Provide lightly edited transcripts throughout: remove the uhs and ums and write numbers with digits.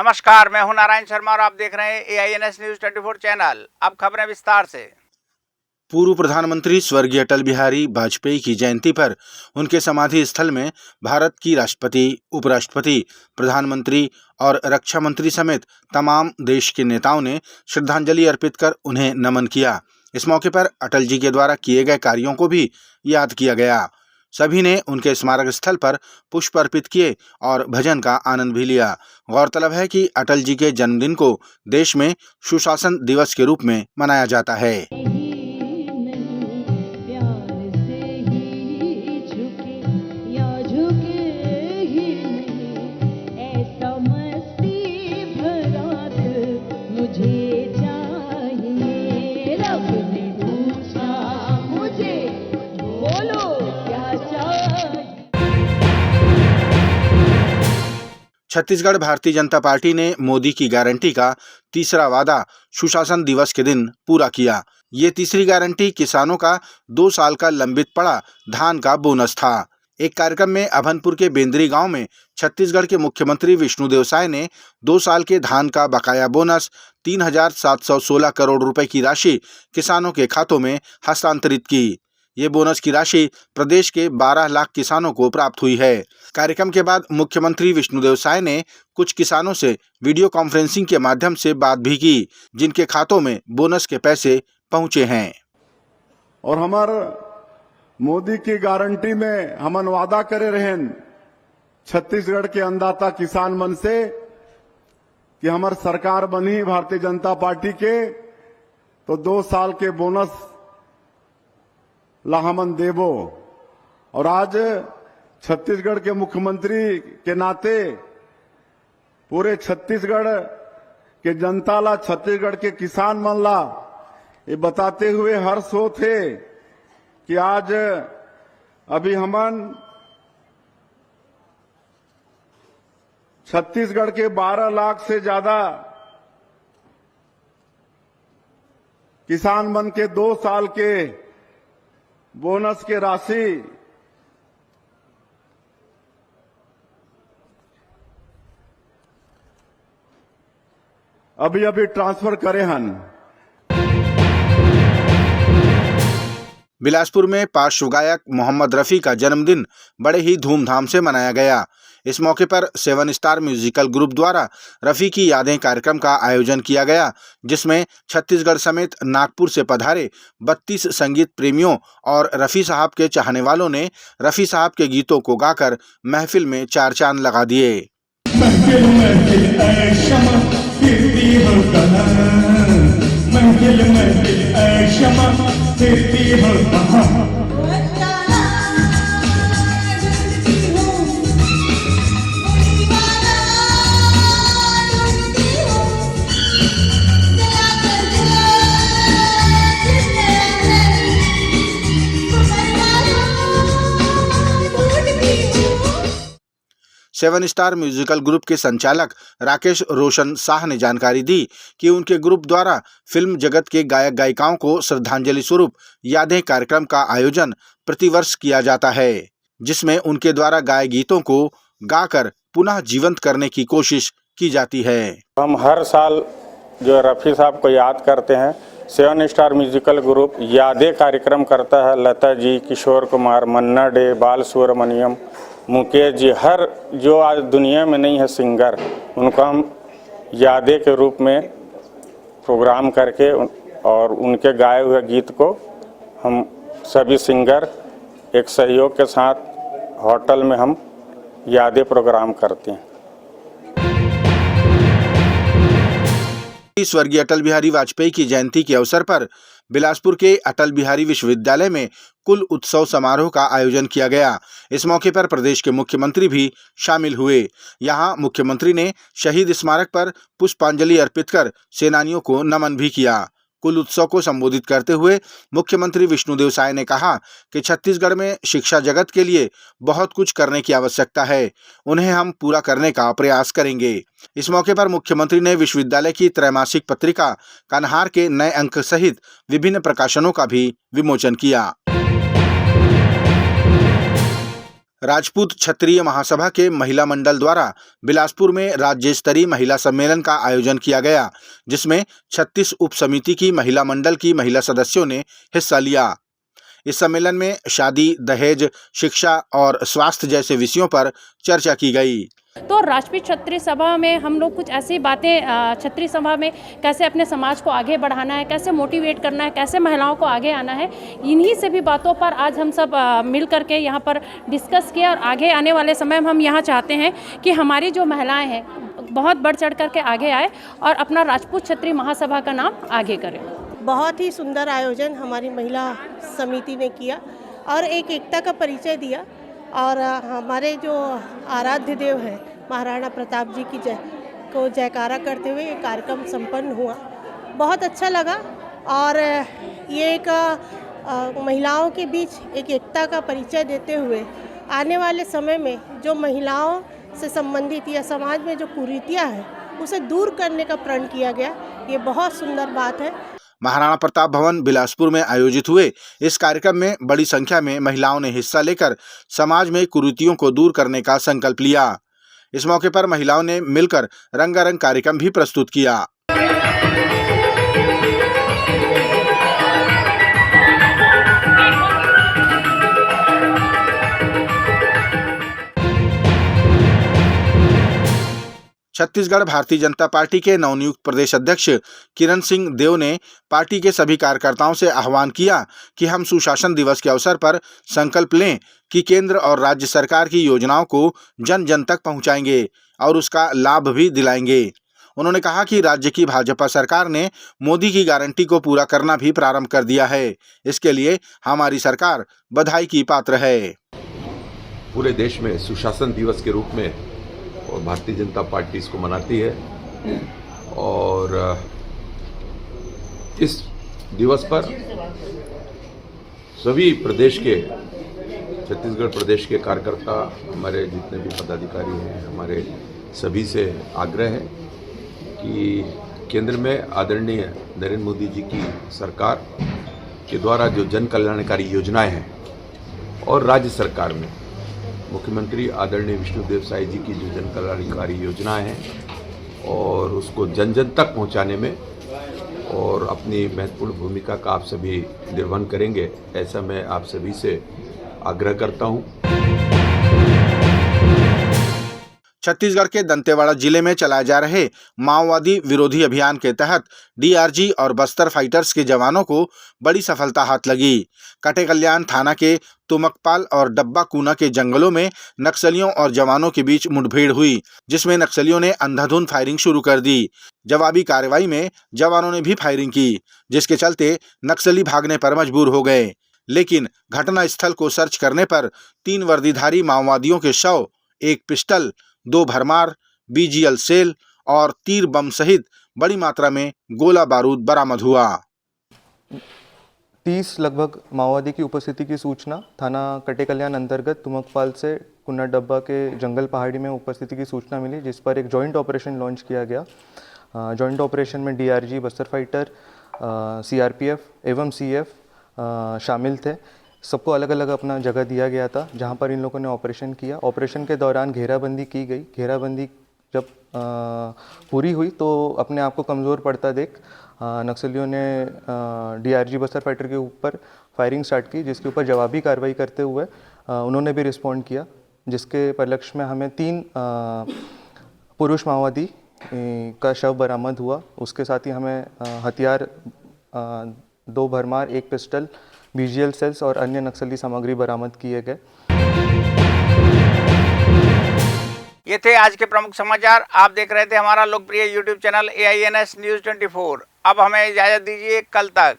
नमस्कार, मैं हूं नारायण शर्मा और आप देख रहे हैं AINS न्यूज 24 चैनल। अब खबरें विस्तार से। पूर्व प्रधानमंत्री स्वर्गीय अटल बिहारी वाजपेयी की जयंती पर उनके समाधि स्थल में भारत की राष्ट्रपति, उपराष्ट्रपति, प्रधानमंत्री और रक्षा मंत्री समेत तमाम देश के नेताओं ने श्रद्धांजलि अर्पित कर उन्हें नमन किया। इस मौके पर अटल जी के द्वारा किए गए कार्यों को भी याद किया गया। सभी ने उनके स्मारक स्थल पर पुष्प अर्पित किए और भजन का आनंद भी लिया। गौरतलब है कि अटल जी के जन्मदिन को देश में सुशासन दिवस के रूप में मनाया जाता है। छत्तीसगढ़ भारतीय जनता पार्टी ने मोदी की गारंटी का तीसरा वादा सुशासन दिवस के दिन पूरा किया। ये तीसरी गारंटी किसानों का 2 साल का लंबित पड़ा धान का बोनस था। एक कार्यक्रम में अभनपुर के बेंदरी गांव में छत्तीसगढ़ के मुख्यमंत्री विष्णुदेव साय ने 2 साल के धान का बकाया बोनस 3,716 करोड़ रुपए की राशि किसानों के खातों में हस्तांतरित की। ये बोनस की राशि प्रदेश के 12 लाख किसानों को प्राप्त हुई है। कार्यक्रम के बाद मुख्यमंत्री विष्णुदेव साय ने कुछ किसानों से वीडियो कॉन्फ्रेंसिंग के माध्यम से बात भी की, जिनके खातों में बोनस के पैसे पहुंचे हैं। और हमार मोदी की गारंटी में हमन वादा करे रहें छत्तीसगढ़ के अन्नदाता किसान मन से कि हमार सरकार बनी भारतीय जनता पार्टी के तो 2 साल के बोनस ला हमन देबो। और आज छत्तीसगढ़ के मुख्यमंत्री के नाते पूरे छत्तीसगढ़ के जनता ला, छत्तीसगढ़ के किसान मन ला ये बताते हुए हर्ष होते कि आज अभी हमन छत्तीसगढ़ के 12 लाख से ज्यादा किसान मन के 2 साल के बोनस के राशि अभी ट्रांसफर करे हन। बिलासपुर में पार्श्व गायक मोहम्मद रफी का जन्मदिन बड़े ही धूमधाम से मनाया गया। इस मौके पर 7 स्टार म्यूजिकल ग्रुप द्वारा रफी की यादें कार्यक्रम का आयोजन किया गया, जिसमें छत्तीसगढ़ समेत नागपुर से पधारे 32 संगीत प्रेमियों और रफी साहब के चाहने वालों ने रफी साहब के गीतों को गाकर महफिल में 4 चांद लगा दिए। सेवन स्टार म्यूजिकल ग्रुप के संचालक राकेश रोशन शाह ने जानकारी दी कि उनके ग्रुप द्वारा फिल्म जगत के गायक गायिकाओं को श्रद्धांजलि स्वरूप यादें कार्यक्रम का आयोजन प्रतिवर्ष किया जाता है, जिसमें उनके द्वारा गाए गीतों को गाकर पुनः जीवंत करने की कोशिश की जाती है। हम हर साल जो रफ़ी साहब को याद करते हैं। 7 स्टार म्यूजिकल ग्रुप यादें कार्यक्रम करता है। लता जी, किशोर कुमार, मन्ना डे, बाल सुब्रमण्यम, मुकेश जी, हर जो आज दुनिया में नहीं है सिंगर, उनको हम यादें के रूप में प्रोग्राम करके और उनके गाए हुए गीत को हम सभी सिंगर एक सहयोग के साथ होटल में हम यादें प्रोग्राम करते हैं। स्वर्गीय अटल बिहारी वाजपेयी की जयंती के अवसर पर बिलासपुर के अटल बिहारी विश्वविद्यालय में कुल उत्सव समारोह का आयोजन किया गया। इस मौके पर प्रदेश के मुख्यमंत्री भी शामिल हुए। यहां मुख्यमंत्री ने शहीद स्मारक पर पुष्पांजलि अर्पित कर सेनानियों को नमन भी किया। कुल उत्सव को संबोधित करते हुए मुख्यमंत्री विष्णुदेव साय ने कहा कि छत्तीसगढ़ में शिक्षा जगत के लिए बहुत कुछ करने की आवश्यकता है, उन्हें हम पूरा करने का प्रयास करेंगे। इस मौके पर मुख्यमंत्री ने विश्वविद्यालय की त्रैमासिक पत्रिका कन्हार के नए अंक सहित विभिन्न प्रकाशनों का भी विमोचन किया। राजपूत क्षत्रिय महासभा के महिला मंडल द्वारा बिलासपुर में राज्य स्तरीय महिला सम्मेलन का आयोजन किया गया, जिसमें 36 उप समिति की महिला मंडल की महिला सदस्यों ने हिस्सा लिया। इस सम्मेलन में शादी, दहेज, शिक्षा और स्वास्थ्य जैसे विषयों पर चर्चा की गई। तो राष्ट्रीय क्षत्रिय सभा में हम लोग कुछ ऐसी बातें क्षत्रिय सभा में कैसे अपने समाज को आगे बढ़ाना है, कैसे मोटिवेट करना है, कैसे महिलाओं को आगे आना है, इन्हीं से भी बातों पर आज हम सब मिल करके यहाँ पर डिस्कस किया। और आगे आने वाले समय में हम यहाँ चाहते हैं कि हमारी जो महिलाएं हैं बहुत बढ़ चढ़ करके आगे आए और अपना राजपूत क्षत्रिय महासभा का नाम आगे करें। बहुत ही सुंदर आयोजन हमारी महिला समिति ने किया और एक एकता का परिचय दिया। और हमारे जो आराध्य देव हैं महाराणा प्रताप जी की जयकारा करते हुए ये कार्यक्रम संपन्न हुआ। बहुत अच्छा लगा और ये एक महिलाओं के बीच एक एकता का परिचय देते हुए आने वाले समय में जो महिलाओं से संबंधित या समाज में जो कुरीतियाँ हैं उसे दूर करने का प्रण किया गया। ये बहुत सुंदर बात है। महाराणा प्रताप भवन बिलासपुर में आयोजित हुए इस कार्यक्रम में बड़ी संख्या में महिलाओं ने हिस्सा लेकर समाज में कुरीतियों को दूर करने का संकल्प लिया। इस मौके पर महिलाओं ने मिलकर रंगारंग कार्यक्रम भी प्रस्तुत किया। छत्तीसगढ़ भारतीय जनता पार्टी के नवनियुक्त प्रदेश अध्यक्ष किरण सिंह देव ने पार्टी के सभी कार्यकर्ताओं से आह्वान किया कि हम सुशासन दिवस के अवसर पर संकल्प लें कि केंद्र और राज्य सरकार की योजनाओं को जन जन तक पहुंचाएंगे और उसका लाभ भी दिलाएंगे। उन्होंने कहा कि राज्य की भाजपा सरकार ने मोदी की गारंटी को पूरा करना भी प्रारंभ कर दिया है। इसके लिए हमारी सरकार बधाई की पात्र है। पूरे देश में सुशासन दिवस के रूप में और भारतीय जनता पार्टी इसको मनाती है और इस दिवस पर सभी प्रदेश के छत्तीसगढ़ प्रदेश के कार्यकर्ता, हमारे जितने भी पदाधिकारी हैं, हमारे सभी से आग्रह है कि केंद्र में आदरणीय नरेंद्र मोदी जी की सरकार के द्वारा जो जन कल्याणकारी योजनाएं हैं और राज्य सरकार में मुख्यमंत्री आदरणीय विष्णुदेव साई जी की जो जन कल्याणकारी योजनाएं हैं और उसको जन जन तक पहुंचाने में और अपनी महत्वपूर्ण भूमिका का आप सभी निर्वहन करेंगे, ऐसा मैं आप सभी से आग्रह करता हूं। छत्तीसगढ़ के दंतेवाड़ा जिले में चलाए जा रहे माओवादी विरोधी अभियान के तहत डीआरजी और बस्तर फाइटर्स के जवानों को बड़ी सफलता हाथ लगी। कटेकल्याण थाना के तुमकपाल और डब्बा कूना के जंगलों में नक्सलियों और जवानों के बीच मुठभेड़ हुई, जिसमें नक्सलियों ने अंधाधुंध फायरिंग शुरू कर दी। जवाबी कार्रवाई में जवानों ने भी फायरिंग की, जिसके चलते नक्सली भागने पर मजबूर हो गए। लेकिन घटनास्थल को सर्च करने पर 3 वर्दीधारी माओवादियों के शव, 1 पिस्टल, 2 भरमार, बीजीएल सेल और तीर बम सहित बड़ी मात्रा में गोला बारूद बरामद हुआ। 30 लगभग माओवादी की उपस्थिति की सूचना थाना कटेकल्याण अंतर्गत तुमकपाल से कुन्ना डब्बा के जंगल पहाड़ी में उपस्थिति की सूचना मिली, जिस पर एक जॉइंट ऑपरेशन लॉन्च किया गया। जॉइंट ऑपरेशन में डीआरजी, बस्तर फाइटर, सीआरपीएफ एवं सीएफ शामिल थे। सबको अलग अलग अपना जगह दिया गया था जहां पर इन लोगों ने ऑपरेशन किया। ऑपरेशन के दौरान घेराबंदी की गई। घेराबंदी जब पूरी हुई तो अपने आप को कमज़ोर पड़ता देख नक्सलियों ने डीआरजी बस्तर फाइटर के ऊपर फायरिंग स्टार्ट की, जिसके ऊपर जवाबी कार्रवाई करते हुए उन्होंने भी रिस्पॉन्ड किया, जिसके परिलक्ष्य में हमें 3 पुरुष माओवादी का शव बरामद हुआ। उसके साथ ही हमें हथियार 2 भरमार, 1 पिस्टल, बीजीएल सेल्स और अन्य नक्सली सामग्री बरामद किए गए। ये थे आज के प्रमुख समाचार। आप देख रहे थे हमारा लोकप्रिय यूट्यूब चैनल AINS न्यूज़ 24। अब हमें इजाज़त दीजिए, कल तक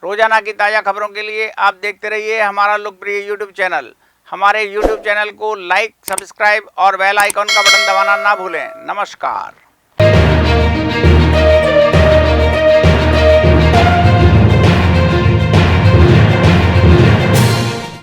रोजाना की ताज़ा खबरों के लिए आप देखते रहिए हमारा लोकप्रिय यूट्यूब चैनल। हमारे यूट्यूब चैनल को लाइक, सब्सक्राइब और बेल आइकॉन का बटन दबाना ना भूलें। नमस्कार।